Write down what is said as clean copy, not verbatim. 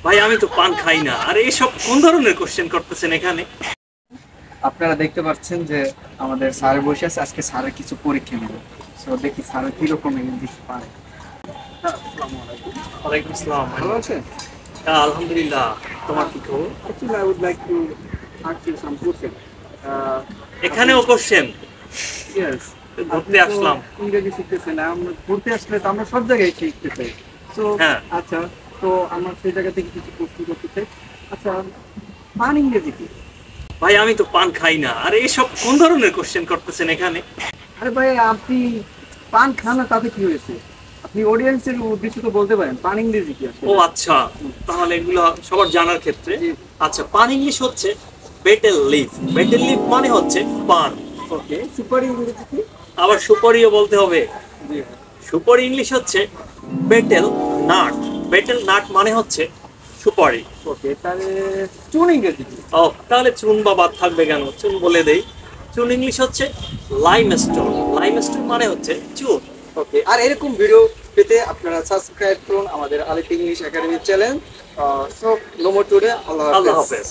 ভাই আমি তো পান খাই না, আর এইসব কোন ধরনের কোশ্চেন করতেছেন এখানে? আপনারা দেখতে পাচ্ছেন যে আমাদের স্যার বসে আছে, আজকে স্যারের কিছু পরীক্ষা নেবে। সো দেখি স্যার কিরকম ইংলিশ পারে। আসসালামু আলাইকুম। ওয়ালাইকুম আসসালাম। ভালো আছেন? আলহামদুলিল্লাহ। তোমার কি খবর? Actually, I would like to ask you some question. এখানেও কোশ্চেন Yes. আপনি ধরতে তো আসলাম। ইংরেজি শিখতেছেন, আমরা ঘুরতে আসলে তো আমরা সব জায়গায় শিখতে চাই। সো হ্যাঁ আচ্ছা, তো আমার সেই জায়গা থেকে কিছু প্রশ্ন করতে চাই। আচ্ছা, পান ইংরেজি কি? ভাই আমি তো পান খাই না, আর এইসব কোন ধরনের কোশ্চেন করতেছেন এখানে? আরে ভাই, আপনি পান খান না তাতে কি হয়েছে? আপনি অডিয়েন্সের উদ্দেশ্যে তো বলতে পারেন পান ইংরেজি কি ও আসলে। আচ্ছা, তাহলে এগুলো সবার জানার ক্ষেত্রে। জি। আচ্ছা, পান ইংলিশ হচ্ছে বেটেল লিফ। বেটেল লিফ মানে হচ্ছে পান। ওকে, সুপার ইংরেজি কি? আবার সুপারিও বলতে হবে। জি। সুপারি ইংলিশ হচ্ছে বেটেল নাট। বেটেল নাট মানে হচ্ছে সুপারি। ওকে, তাহলে চুন ইংরেজি কি? ও, তাহলে চুন বা বাদ থাকবে কেন, চুন বলে দেই। চুন ইংলিশ হচ্ছে লাইমস্টোন। লাইমস্টোন মানে হচ্ছে চুন। ওকে, আর এরকম ভিডিও পেতে আপনারা সাবস্ক্রাইব করুন আমাদের Alif English academy channel. So no more today, আল্লাহ আল্লাহ হাফেজ। হাফেজ।